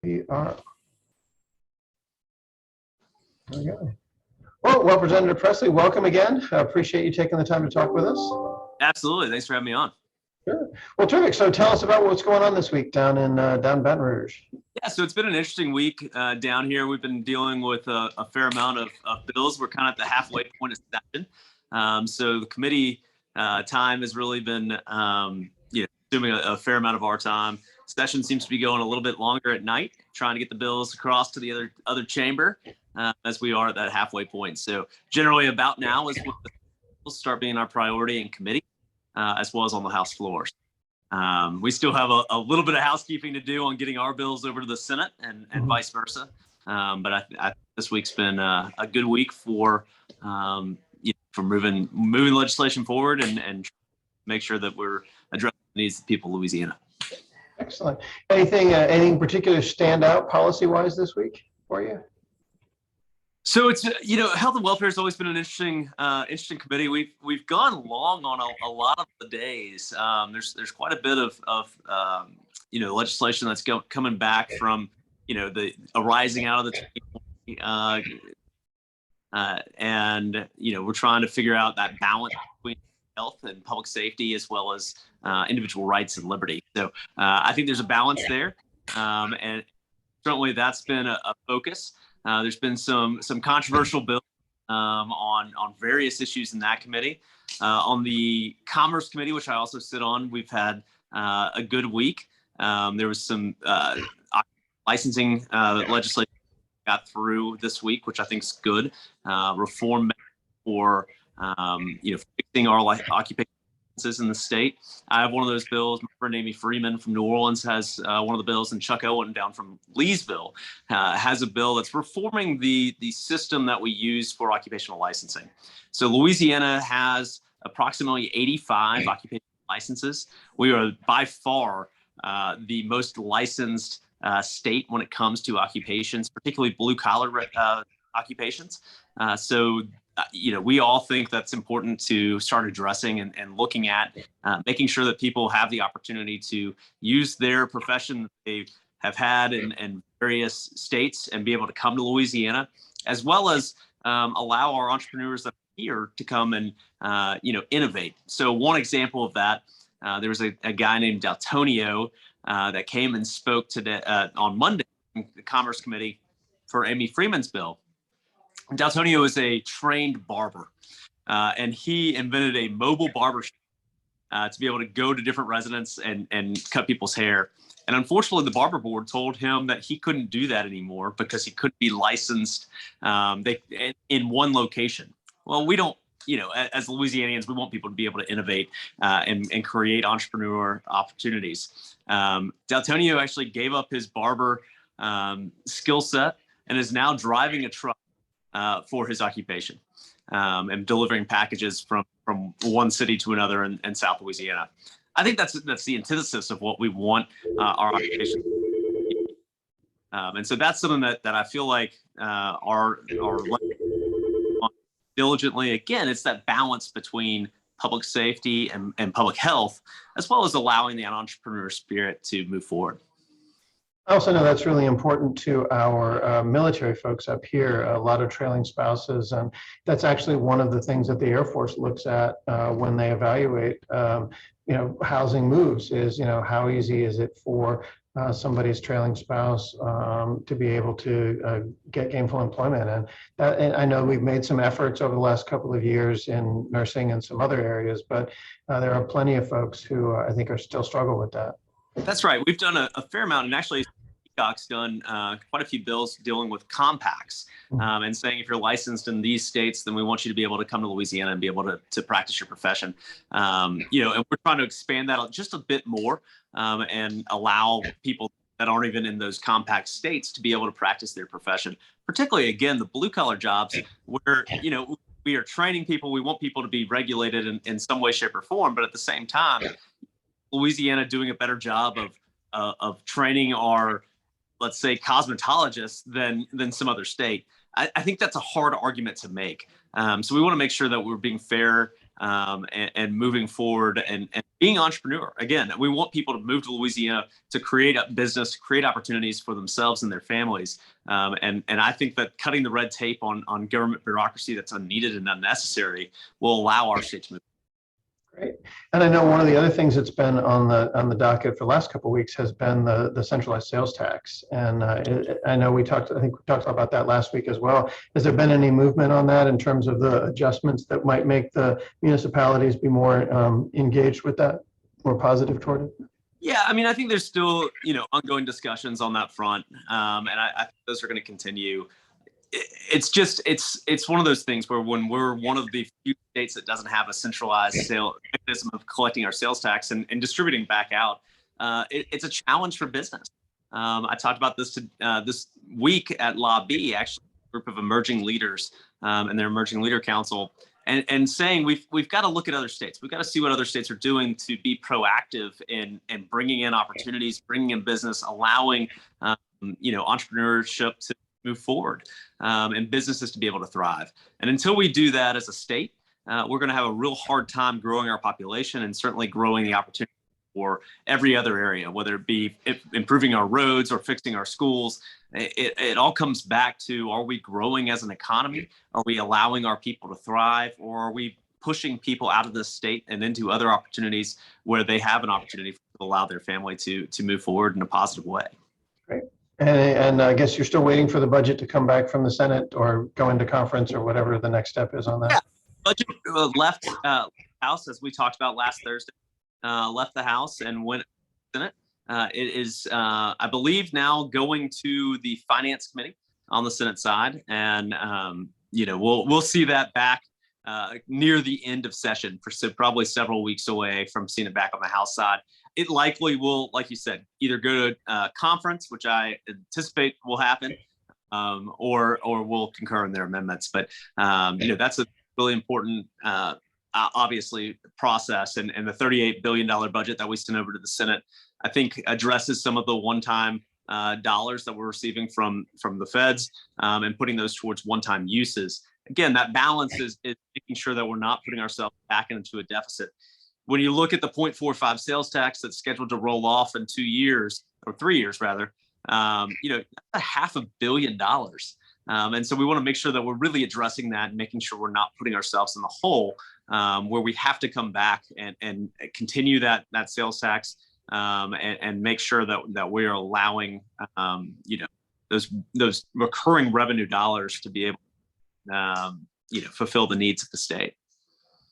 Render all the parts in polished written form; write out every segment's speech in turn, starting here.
We are. There we go. Well, Representative Presley, welcome again. I appreciate you taking the time to talk with us. Absolutely. Thanks for having me on. Sure. Well, terrific. So tell us about what's going on this week down in Baton Rouge. Yeah, so it's been an interesting week down here. We've been dealing with a fair amount of bills. We're kind of at the halfway point of session. So the committee time has really been, consuming a fair amount of our time. Session seems to be going a little bit longer at night, trying to get the bills across to the other chamber as we are at that halfway point. So generally about now is when the bills start being our priority in committee, as well as on the House floor. We still have a little bit of housekeeping to do on getting our bills over to the Senate and vice versa. But this week's been a good week for moving legislation forward and make sure that we're addressing the needs of the people of Louisiana. Excellent. Anything in particular stand out policy-wise this week for you? So it's health and welfare has always been an interesting committee. We've gone long on a lot of the days. There's quite a bit of legislation that's coming back from the arising out of the 2020, and we're trying to figure out that balance between health and public safety as well as individual rights and liberty. So I think there's a balance there, and certainly that's been a focus. There's been some controversial bills on various issues in that committee. On the Commerce Committee, which I also sit on, we've had a good week. There was some licensing legislation got through this week, which I think is good. Reform for fixing our occupation in the state. I have one of those bills. My friend Amy Freeman from New Orleans has one of the bills, and Chuck Owen down from Leesville has a bill that's reforming the system that we use for occupational licensing. So Louisiana has approximately 85 occupational licenses. We are by far the most licensed state when it comes to occupations, particularly blue-collar occupations. We all think that's important to start addressing and looking at making sure that people have the opportunity to use their profession that they have had in various states and be able to come to Louisiana, as well as allow our entrepreneurs that are here to come and innovate. So one example of that, there was a guy named Daltonio that came and spoke today on Monday in the Commerce Committee for Amy Freeman's bill. Daltonio is a trained barber, and he invented a mobile barber shop to be able to go to different residents and cut people's hair. And unfortunately, the barber board told him that he couldn't do that anymore because he couldn't be licensed in one location. Well, we don't, as Louisianians, we want people to be able to innovate and create entrepreneur opportunities. Daltonio actually gave up his barber skill set and is now driving a truck for his occupation and delivering packages from one city to another in South Louisiana. I think that's the antithesis of what we want our occupation. And so that's something that I feel like our diligently. Again, it's that balance between public safety and public health, as well as allowing the entrepreneur spirit to move forward. I also know that's really important to our military folks up here, a lot of trailing spouses. And that's actually one of the things that the Air Force looks at when they evaluate, housing moves is, how easy is it for somebody's trailing spouse to be able to get gainful employment. And I know we've made some efforts over the last couple of years in nursing and some other areas, but there are plenty of folks who I think are still struggle with that. That's right. We've done a fair amount, and actually Peacock's done quite a few bills dealing with compacts and saying if you're licensed in these states, then we want you to be able to come to Louisiana and be able to practice your profession. And we're trying to expand that just a bit more and allow people that aren't even in those compact states to be able to practice their profession, particularly, again, the blue collar jobs where, we are training people. We want people to be regulated in some way, shape, or form. But at the same time, Louisiana doing a better job of training our, let's say, cosmetologists than some other state. I think that's a hard argument to make. So we want to make sure that we're being fair and moving forward and being entrepreneur. Again, we want people to move to Louisiana to create a business, create opportunities for themselves and their families. And I think that cutting the red tape on government bureaucracy that's unneeded and unnecessary will allow our state to move. Great. And I know one of the other things that's been on the docket for the last couple of weeks has been the centralized sales tax. And I know I think we talked about that last week as well. Has there been any movement on that in terms of the adjustments that might make the municipalities be more engaged with that, more positive toward it? Yeah, I mean, I think there's still, ongoing discussions on that front. And I think those are going to continue. It's one of those things where when we're one of the few states that doesn't have a centralized sale mechanism of collecting our sales tax and distributing back out, it's a challenge for business. I talked about this this week at Lobby, actually, a group of emerging leaders and their emerging leader council, and saying we've got to look at other states. We've got to see what other states are doing to be proactive in bringing in opportunities, bringing in business, allowing entrepreneurship to move forward and businesses to be able to thrive. And until we do that as a state, we're going to have a real hard time growing our population and certainly growing the opportunity for every other area, whether it be improving our roads or fixing our schools. It all comes back to, are we growing as an economy? Are we allowing our people to thrive? Or are we pushing people out of this state and into other opportunities where they have an opportunity to allow their family to move forward in a positive way? Great. And I guess you're still waiting for the budget to come back from the Senate or go into conference or whatever the next step is on that. Yeah, budget left House, as we talked about last Thursday, left the House and went to the Senate. It is, I believe, now going to the Finance Committee on the Senate side, and we'll see that back near the end of session, so probably several weeks away from seeing it back on the House side. It likely will, like you said, either go to conference, which I anticipate will happen, or we'll concur in their amendments. But that's a really important, obviously, process. And the $38 billion budget that we sent over to the Senate, I think, addresses some of the one-time dollars that we're receiving from the feds and putting those towards one-time uses. Again, that balance is making sure that we're not putting ourselves back into a deficit. When you look at the 0.45 sales tax that's scheduled to roll off in 2 years, or 3 years rather, that's $500 million. And so we want to make sure that we're really addressing that and making sure we're not putting ourselves in the hole where we have to come back and continue that sales tax and make sure that we're allowing those recurring revenue dollars to be able to fulfill the needs of the state.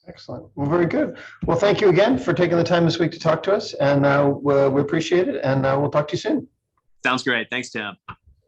Excellent. Well, very good. Well, thank you again for taking the time this week to talk to us, and we appreciate it, and we'll talk to you soon. Sounds great. Thanks, Tim.